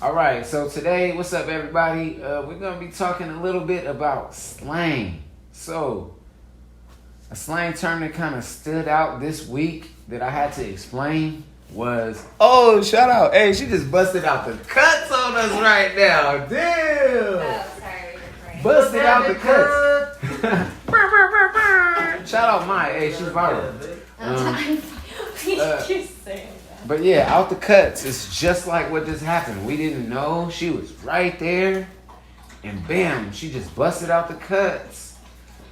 All right, so today, what's up, everybody? We're going to be talking a little bit about slang. So, a slang term that kind of stood out this week that I had to explain was, oh, shout out. Hey, she just busted out the cuts on us right now. Damn. Oh, sorry. Busted out the cuts. Shout out Maya. Hey, she's viral. Just saying that. But yeah, out the cuts. It's just like what just happened. We didn't know. She was right there. And bam, she just busted out the cuts.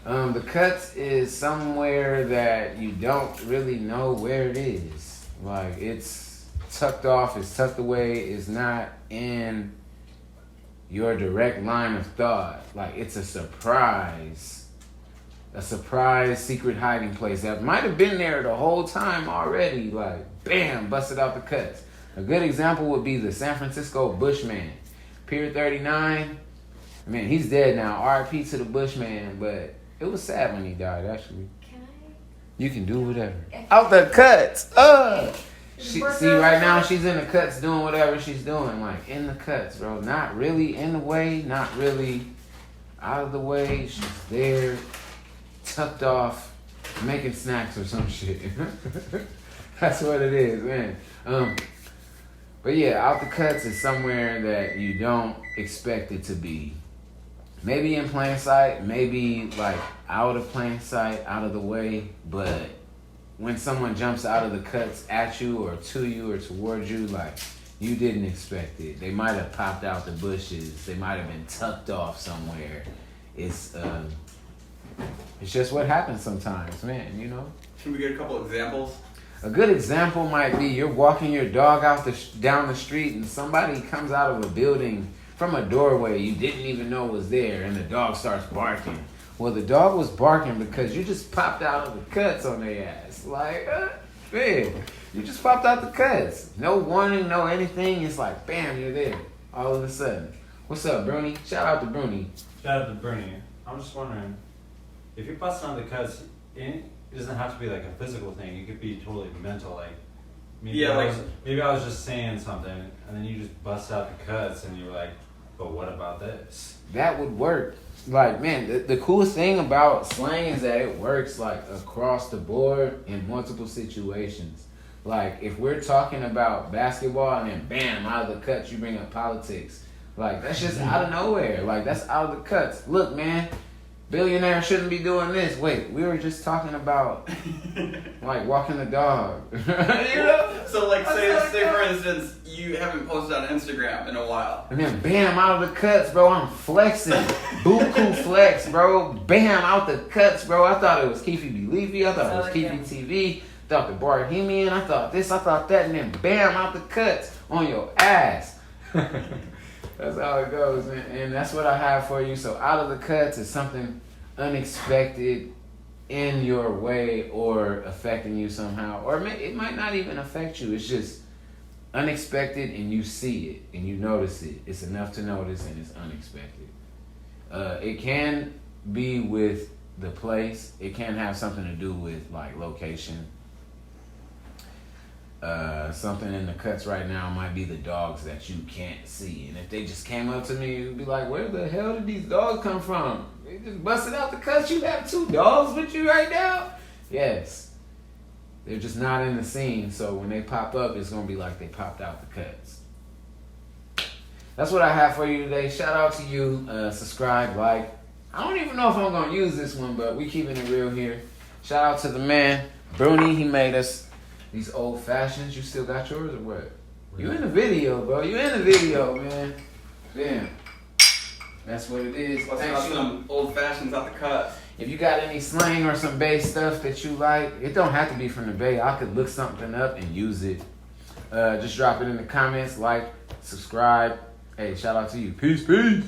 The cuts is somewhere that you don't really know where it is. Like, it's tucked off, it's tucked away, it's not in your direct line of thought. Like, it's a surprise secret hiding place that might have been there the whole time already. Like, bam, busted out the cuts. A good example would be the San Francisco Bushman. Pier 39. Man, he's dead now. R.I.P. to the Bushman, but it was sad when he died, actually. Can I? You can do whatever. Out the cuts. See, right now she's in the cuts doing whatever she's doing. Like, in the cuts, bro. Not really in the way, not really out of the way. She's there, tucked off, making snacks or some shit. That's what it is, man. But yeah, out the cuts is somewhere that you don't expect it to be. Maybe in plain sight, maybe like out of plain sight, out of the way. But when someone jumps out of the cuts at you or to you or towards you, like, you didn't expect it. They might have popped out the bushes. They might have been tucked off somewhere. It's just what happens sometimes, man, you know? Should we get a couple examples? A good example might be you're walking your dog down the street and somebody comes out of a building from a doorway you didn't even know was there, and the dog starts barking. Well, the dog was barking because you just popped out of the cuts on their ass. Like, man, you just popped out the cuts. No warning, no anything. It's like, bam, you're there all of a sudden. What's up, Bruni? Shout out to Bruni. Shout out to Bruni. I'm just wondering, if you're busting on the cuts, it doesn't have to be like a physical thing. It could be totally mental. Like, maybe I was just saying something, and then you just bust out the cuts, and you're like, but what about this? That would work. Like, man, the coolest thing about slang is that it works, like, across the board in multiple situations. Like, if we're talking about basketball and then bam, out of the cuts, you bring up politics. Like, that's just out of nowhere. Like, that's out of the cuts. Look, man, billionaires shouldn't be doing this. Wait, we were just talking about, like, walking the dog. You know? So, like, say for instance, you haven't posted on Instagram in a while. And then bam, out of the cuts, bro. I'm flexing. Bukuflex, bro. Bam, out the cuts, bro. I thought it was Keefy B. Leafy. I thought it was Keefy TV. Thought the Bohemian. I thought this. I thought that. And then bam, out the cuts on your ass. That's how it goes, man. And that's what I have for you. So out of the cuts is something unexpected in your way or affecting you somehow. Or it might not even affect you. It's just unexpected, and you see it and you notice it. It's enough to notice, and it's unexpected. It can be with the place. It can have something to do with, like, location. Something in the cuts right now might be the dogs that you can't see. And if they just came up to me, you'd be like, where the hell did these dogs come from? They just busted out the cuts. You have 2 dogs with you right now? Yes. They're just not in the scene, so when they pop up, it's going to be like they popped out the cuts. That's what I have for you today. Shout out to you. Subscribe, like. I don't even know if I'm going to use this one, but we keeping it real here. Shout out to the man, Bruni. He made us these old fashions. You still got yours or what? You in the video, bro. You in the video, man. Damn. That's what it is. Let's got some old fashions out the cut. If you got any slang or some Bay stuff that you like, it don't have to be from the Bay. I could look something up and use it. Just drop it in the comments, like, subscribe. Hey, shout out to you. Peace, peace.